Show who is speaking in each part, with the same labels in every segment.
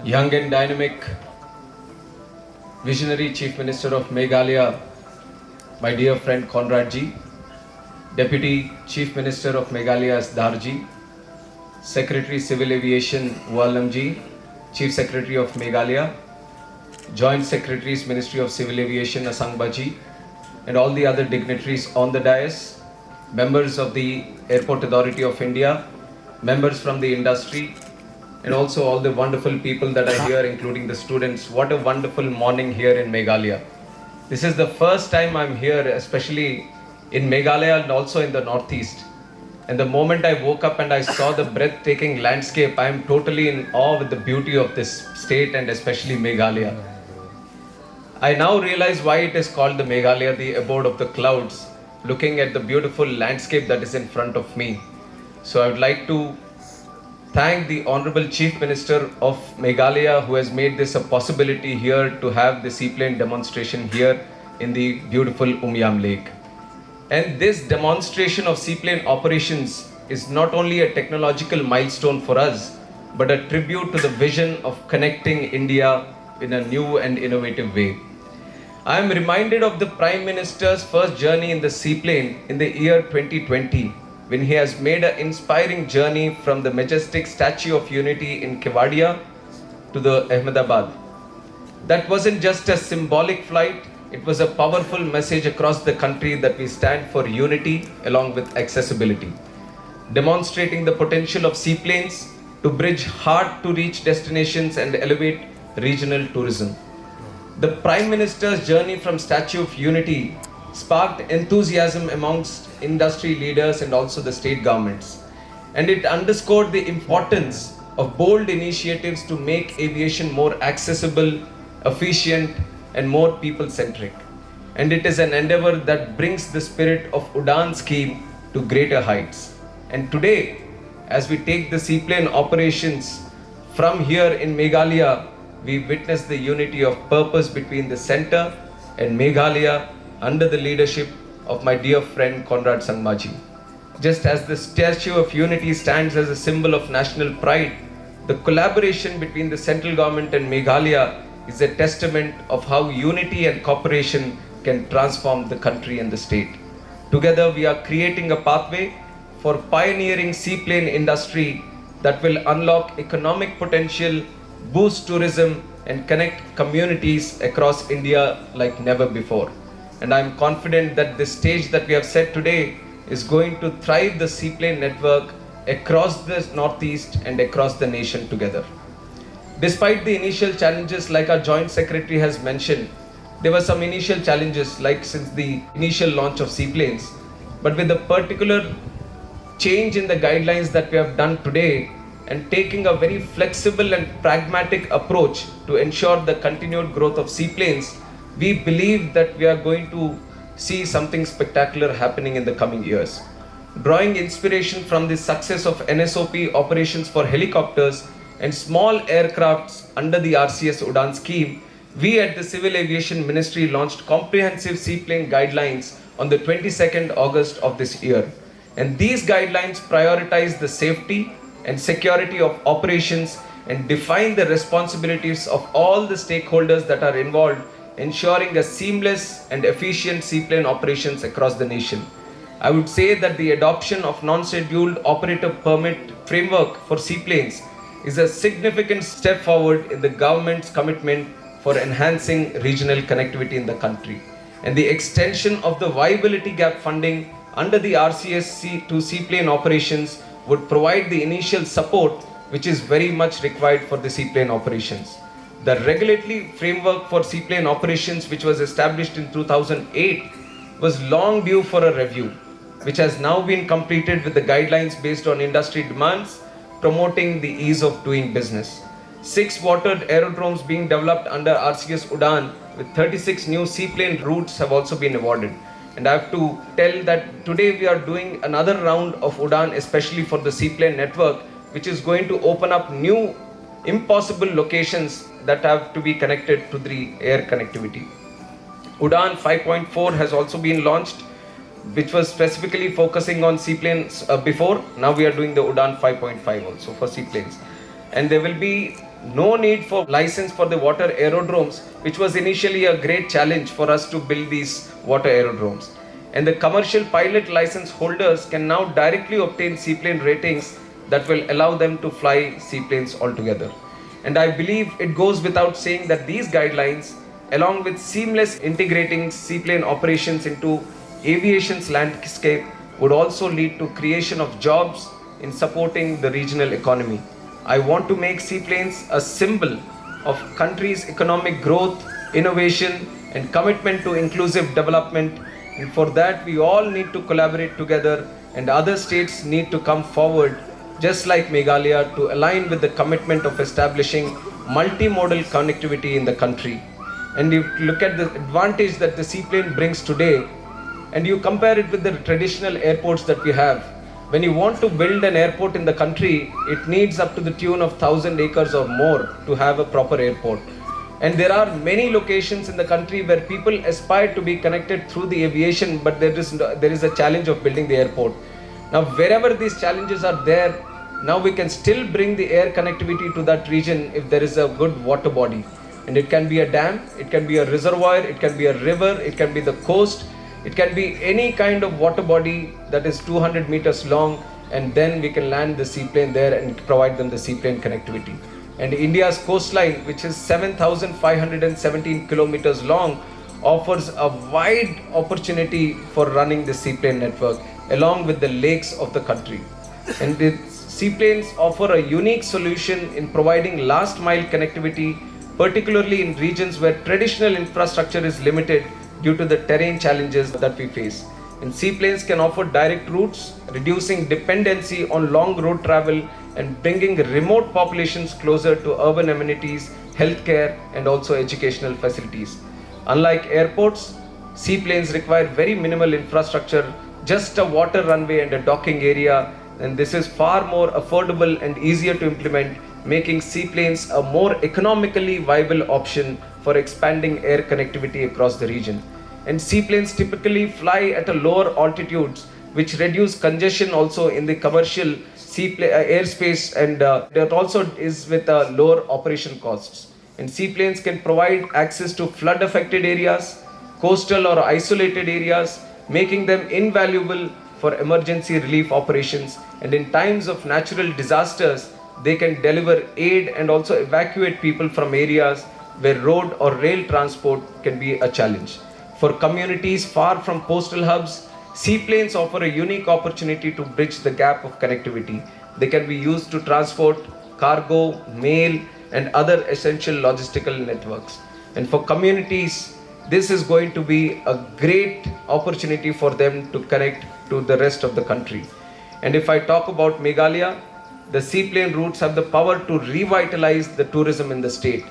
Speaker 1: young and dynamic visionary Chief Minister of Meghalaya, my dear friend Conrad ji, Deputy Chief Minister of Meghalaya Sdar ji, Secretary Civil Aviation Wallam ji, Chief Secretary of Meghalaya, Joint Secretaries Ministry of Civil Aviation Asangba ji, and all the other dignitaries on the dais, members of the Airport Authority of India, members from the industry, and also all the wonderful people that are here, including the students. What a wonderful morning here in Meghalaya. This is the first time I'm here, especially in Meghalaya and also in the Northeast. And the moment I woke up and I saw the breathtaking landscape, I am totally in awe with the beauty of this state and especially Meghalaya. I now realize why it is called the Meghalaya, the abode of the clouds, looking at the beautiful landscape that is in front of me. So I would like to thank the Honorable Chief Minister of Meghalaya who has made this a possibility here to have the seaplane demonstration here in the beautiful Umyam Lake. And this demonstration of seaplane operations is not only a technological milestone for us, but a tribute to the vision of connecting India in a new and innovative way. I am reminded of the Prime Minister's first journey in the seaplane in the year 2020, when he has made an inspiring journey from the majestic Statue of Unity in Kevadia to the Ahmedabad. That wasn't just a symbolic flight, it was a powerful message across the country that we stand for unity along with accessibility, demonstrating the potential of seaplanes to bridge hard-to-reach destinations and elevate regional tourism. The Prime Minister's journey from Statue of Unity sparked enthusiasm amongst industry leaders and also the state governments. And it underscored the importance of bold initiatives to make aviation more accessible, efficient, and more people-centric. And it is an endeavor that brings the spirit of Udan scheme to greater heights. And today, as we take the seaplane operations from here in Meghalaya, we witness the unity of purpose between the center and Meghalaya under the leadership of my dear friend Conrad Sangmaji. Just as the Statue of Unity stands as a symbol of national pride, the collaboration between the central government and Meghalaya is a testament of how unity and cooperation can transform the country and the state. Together we are creating a pathway for pioneering seaplane industry that will unlock economic potential, boost tourism, and connect communities across India like never before. And I am confident that the stage that we have set today is going to thrive the seaplane network across the Northeast and across the nation together. Despite the initial challenges, like our Joint Secretary has mentioned, there were some initial challenges like since the initial launch of seaplanes. But with the particular change in the guidelines that we have done today and taking a very flexible and pragmatic approach to ensure the continued growth of seaplanes, we believe that we are going to see something spectacular happening in the coming years. Drawing inspiration from the success of NSOP operations for helicopters and small aircrafts under the RCS Udan scheme, we at the Civil Aviation Ministry launched comprehensive seaplane guidelines on the 22nd August of this year. And these guidelines prioritize the safety and security of operations and define the responsibilities of all the stakeholders that are involved, ensuring a seamless and efficient seaplane operations across the nation. I would say that the adoption of non-scheduled operator permit framework for seaplanes is a significant step forward in the government's commitment for enhancing regional connectivity in the country. And the extension of the viability gap funding under the RCS to seaplane operations would provide the initial support which is very much required for the seaplane operations. The regulatory framework for seaplane operations, which was established in 2008, was long due for a review, which has now been completed with the guidelines based on industry demands, promoting the ease of doing business. 6 watered aerodromes being developed under RCS Udan with 36 new seaplane routes have also been awarded. And I have to tell that today we are doing another round of Udan, especially for the seaplane network, which is going to open up new impossible locations that have to be connected to the air connectivity. Udan 5.4 has also been launched, which was specifically focusing on seaplanes before. Now we are doing the Udan 5.5 also for seaplanes. And there will be no need for license for the water aerodromes, which was initially a great challenge for us to build these water aerodromes. And the commercial pilot license holders can now directly obtain seaplane ratings that will allow them to fly seaplanes altogether. And I believe it goes without saying that these guidelines, along with seamless integrating seaplane operations into aviation's landscape, would also lead to creation of jobs in supporting the regional economy. I want to make seaplanes a symbol of country's economic growth, innovation, and commitment to inclusive development. And for that, we all need to collaborate together, and other states need to come forward, just like Meghalaya, to align with the commitment of establishing multimodal connectivity in the country. And you look at the advantage that the seaplane brings today, and you compare it with the traditional airports that we have. When you want to build an airport in the country, it needs up to the tune of 1,000 acres or more to have a proper airport. And there are many locations in the country where people aspire to be connected through the aviation, but there is a challenge of building the airport. Now, wherever these challenges are there, now we can still bring the air connectivity to that region if there is a good water body. And it can be a dam, it can be a reservoir, it can be a river, it can be the coast, it can be any kind of water body that is 200 meters long, and then we can land the seaplane there and provide them the seaplane connectivity. And India's coastline, which is 7,517 kilometers long, offers a wide opportunity for running the seaplane network along with the lakes of the country. And the seaplanes offer a unique solution in providing last mile connectivity, particularly in regions where traditional infrastructure is limited due to the terrain challenges that we face. And seaplanes can offer direct routes, reducing dependency on long road travel and bringing remote populations closer to urban amenities, healthcare, and also educational facilities. Unlike airports, seaplanes require very minimal infrastructure, just a water runway and a docking area, and this is far more affordable and easier to implement, making seaplanes a more economically viable option for expanding air connectivity across the region. And seaplanes typically fly at a lower altitudes, which reduce congestion also in the commercial airspace, and that also is with lower operation costs. And seaplanes can provide access to flood affected areas, coastal or isolated areas, making them invaluable for emergency relief operations. And in times of natural disasters, they can deliver aid and also evacuate people from areas where road or rail transport can be a challenge. For communities far from coastal hubs, seaplanes offer a unique opportunity to bridge the gap of connectivity. They can be used to transport cargo, mail, and other essential logistical networks. And for communities, this is going to be a great opportunity for them to connect to the rest of the country. And if I talk about Meghalaya, the seaplane routes have the power to revitalize the tourism in the state.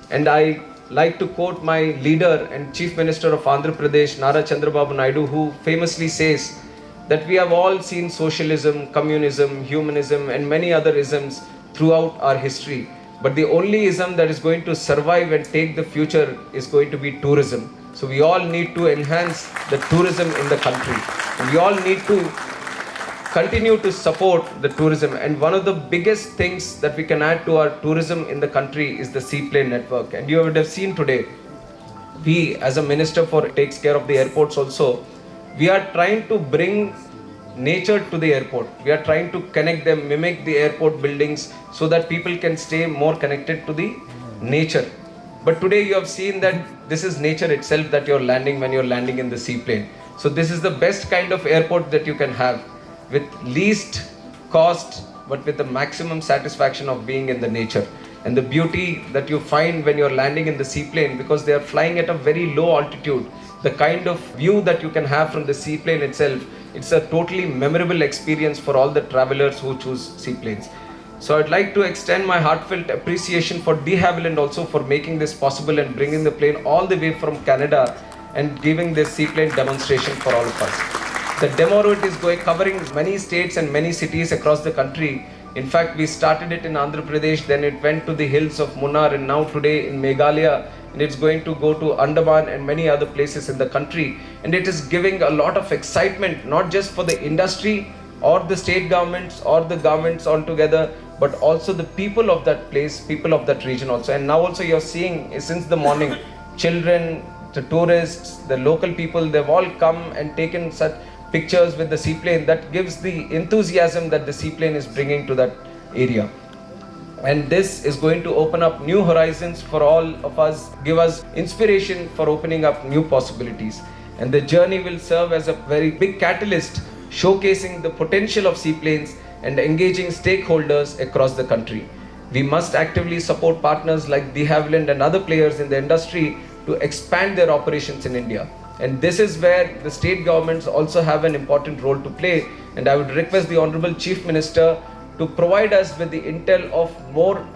Speaker 1: And I like to quote my leader and Chief Minister of Andhra Pradesh, Nara Chandrababu Naidu, who famously says that we have all seen socialism, communism, humanism, and many other isms throughout our history. But the only ism that is going to survive and take the future is going to be tourism. So we all need to enhance the tourism in the country. And we all need to continue to support the tourism. And one of the biggest things that we can add to our tourism in the country is the seaplane network. And you would have seen today, we as a minister for takes care of the airports also, we are trying to bring nature to the airport. We are trying to connect them, mimic the airport buildings so that people can stay more connected to the nature. But today you have seen that this is nature itself that you're landing when you're landing in the seaplane. So this is the best kind of airport that you can have, with least cost but with the maximum satisfaction of being in the nature. And the beauty that you find when you're landing in the seaplane, because they are flying at a very low altitude, the kind of view that you can have from the seaplane itself, it's a totally memorable experience for all the travelers who choose seaplanes. So I'd like to extend my heartfelt appreciation for De Havilland also for making this possible and bringing the plane all the way from Canada and giving this seaplane demonstration for all of us. The demo route is covering many states and many cities across the country. In fact, we started it in Andhra Pradesh, then it went to the hills of Munnar, and now today in Meghalaya, and it's going to go to Andaman and many other places in the country. And it is giving a lot of excitement, not just for the industry or the state governments or the governments altogether, but also the people of that place, people of that region also. And now also you're seeing since the morning, children, the tourists, the local people, they've all come and taken such pictures with the seaplane. That gives the enthusiasm that the seaplane is bringing to that area. And this is going to open up new horizons for all of us, give us inspiration for opening up new possibilities. And the journey will serve as a very big catalyst, showcasing the potential of seaplanes and engaging stakeholders across the country. We must actively support partners like De Havilland and other players in the industry to expand their operations in India. And this is where the state governments also have an important role to play. And I would request the Honorable Chief Minister to provide us with the intel of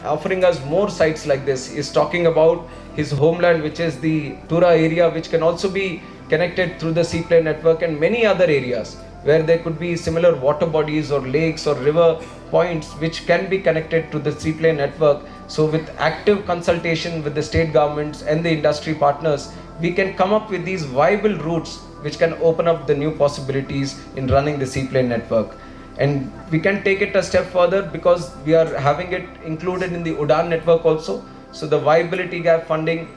Speaker 1: offering us more sites like this. He is talking about his homeland, which is the Tura area, which can also be connected through the seaplane network, and many other areas where there could be similar water bodies or lakes or river points which can be connected to the seaplane network. So with active consultation with the state governments and the industry partners, we can come up with these viable routes which can open up the new possibilities in running the seaplane network. And we can take it a step further because we are having it included in the UDAN network also. So the viability gap funding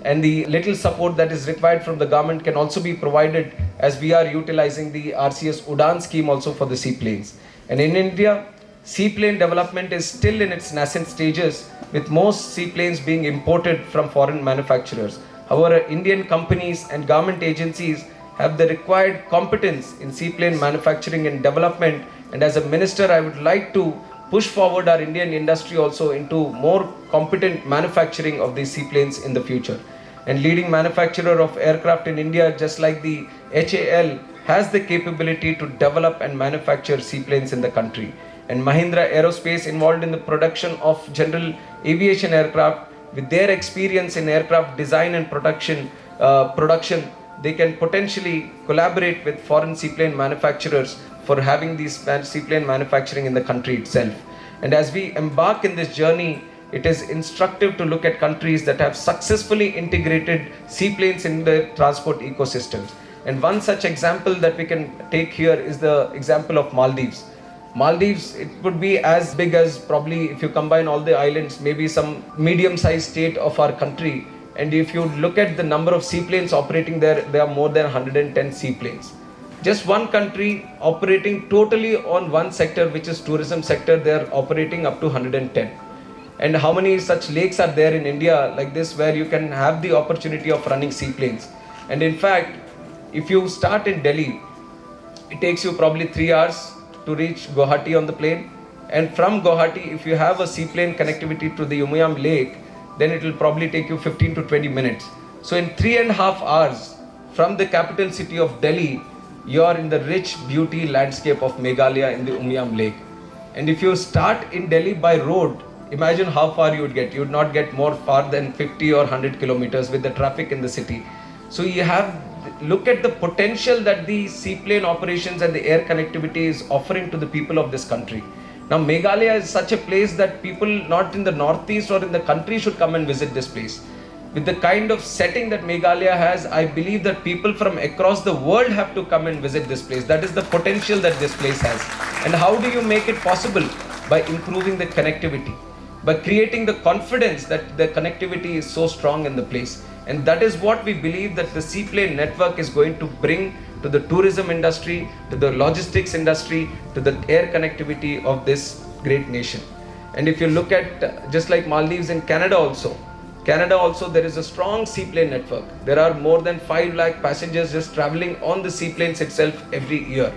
Speaker 1: and the little support that is required from the government can also be provided as we are utilizing the RCS UDAN scheme also for the seaplanes. And in India, seaplane development is still in its nascent stages, with most seaplanes being imported from foreign manufacturers. However, Indian companies and government agencies have the required competence in seaplane manufacturing and development. And as a minister, I would like to push forward our Indian industry also into more competent manufacturing of these seaplanes in the future. And leading manufacturer of aircraft in India, just like the HAL, has the capability to develop and manufacture seaplanes in the country. And Mahindra Aerospace, involved in the production of general aviation aircraft, with their experience in aircraft design and production, they can potentially collaborate with foreign seaplane manufacturers for having these seaplane manufacturing in the country itself. And as we embark in this journey, it is instructive to look at countries that have successfully integrated seaplanes in their transport ecosystems. And one such example that we can take here is the example of Maldives. Maldives, it would be as big as probably, if you combine all the islands, maybe some medium-sized state of our country. And if you look at the number of seaplanes operating there, there are more than 110 seaplanes. Just one country operating totally on one sector, which is tourism sector, they are operating up to 110. And how many such lakes are there in India like this, where you can have the opportunity of running seaplanes? And in fact, if you start in Delhi, it takes you probably 3 hours to reach Guwahati on the plane. And from Guwahati, if you have a seaplane connectivity to the Umayam Lake, then it will probably take you 15 to 20 minutes. So in 3.5 hours from the capital city of Delhi, you are in the rich beauty landscape of Meghalaya in the Umayam Lake. And if you start in Delhi by road, imagine how far you would get. You would not get more far than 50 or 100 kilometers with the traffic in the city. So you have, look at the potential that the seaplane operations and the air connectivity is offering to the people of this country. Now Meghalaya is such a place that people not in the northeast or in the country should come and visit this place. With the kind of setting that Meghalaya has, I believe that people from across the world have to come and visit this place. That is the potential that this place has. And how do you make it possible? By improving the connectivity, by creating the confidence that the connectivity is so strong in the place. And that is what we believe that the seaplane network is going to bring to the tourism industry, to the logistics industry, to the air connectivity of this great nation. And if you look at just like Maldives in Canada also, there is a strong seaplane network. There are more than 5 lakh passengers just traveling on the seaplanes itself every year.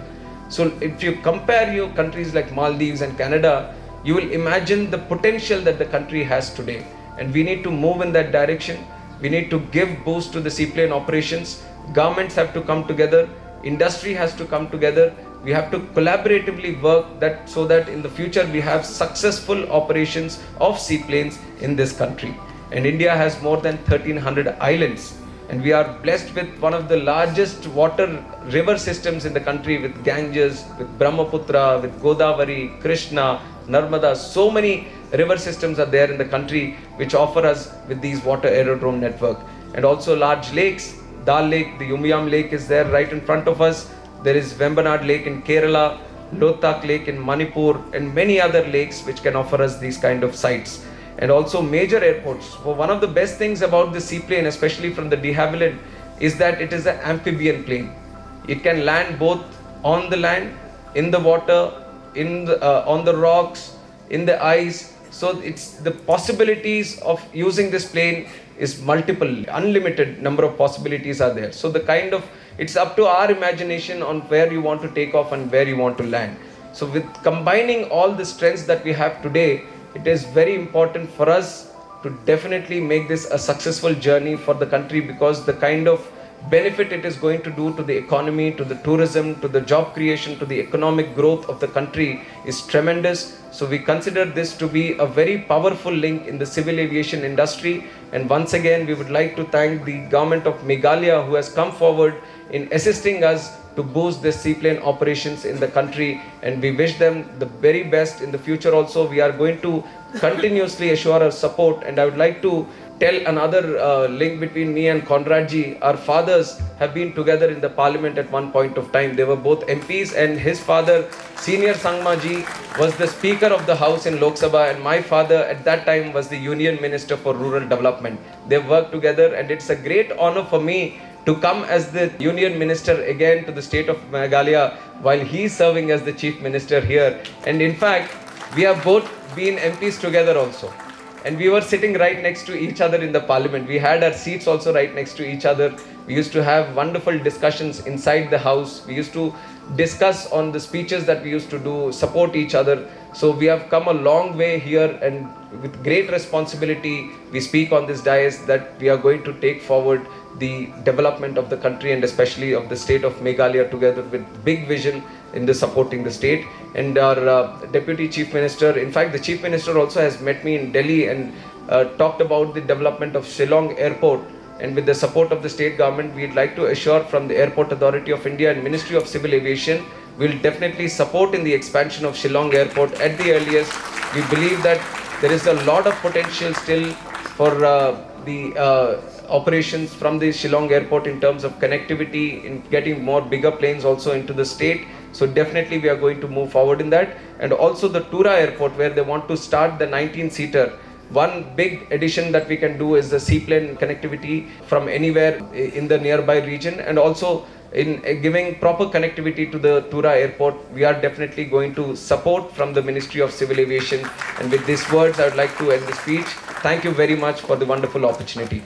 Speaker 1: So if you compare your countries like Maldives and Canada, you will imagine the potential that the country has today. And we need to move in that direction. We need to give boost to the seaplane operations. Governments have to come together. Industry has to come together. We have to collaboratively work that so that in the future we have successful operations of seaplanes in this country. And India has more than 1300 islands. And we are blessed with one of the largest water river systems in the country, with Ganges, with Brahmaputra, with Godavari, Krishna, Narmada. So many river systems are there in the country which offer us with these water aerodrome network. And also large lakes. Dal Lake, the Umayam Lake is there right in front of us. There is Vembanad Lake in Kerala. Lothak Lake in Manipur, and many other lakes which can offer us these kind of sites. And also major airports. So one of the best things about the seaplane, especially from the de Havilland, is that it is an amphibian plane. It can land both on the land, in the water, on the rocks, in the ice. So it's the possibilities of using this plane is multiple, unlimited number of possibilities are there. So the kind of, it's up to our imagination on where you want to take off and where you want to land. So with combining all the strengths that we have today, it is very important for us to definitely make this a successful journey for the country, because the kind of benefit it is going to do to the economy, to the tourism, to the job creation, to the economic growth of the country is tremendous. So we consider this to be a very powerful link in the civil aviation industry. And once again, we would like to thank the government of Meghalaya who has come forward in assisting us to boost the seaplane operations in the country, and we wish them the very best in the future also. We are going to continuously assure our support, and I would like to tell another link between me and Conrad ji. Our fathers have been together in the parliament at one point of time. They were both MPs, and his father, Senior Sangma ji, was the Speaker of the House in Lok Sabha, and my father at that time was the Union Minister for Rural Development. They worked together, and it's a great honor for me to come as the Union Minister again to the state of Meghalaya while he is serving as the Chief Minister here. And in fact, we have both been MPs together also. And we were sitting right next to each other in the parliament. We had our seats also right next to each other. We used to have wonderful discussions inside the house. We used to discuss on the speeches that we used to do, support each other. So we have come a long way here, and with great responsibility, we speak on this dais that we are going to take forward the development of the country and especially of the state of Meghalaya together with big vision in the supporting the state. And our Deputy Chief Minister, in fact the Chief Minister also has met me in Delhi and talked about the development of Shillong Airport. And with the support of the state government, we'd like to assure from the Airport Authority of India and Ministry of Civil Aviation, we'll definitely support in the expansion of Shillong Airport at the earliest. We believe that there is a lot of potential still for the operations from the Shillong Airport in terms of connectivity, in getting more bigger planes also into the state. So definitely we are going to move forward in that. And also the Tura Airport, where they want to start the 19-seater. One big addition that we can do is the seaplane connectivity from anywhere in the nearby region, and also in giving proper connectivity to the Tura Airport. We are definitely going to support from the Ministry of Civil Aviation. And with these words, I would like to end the speech. Thank you very much for the wonderful opportunity.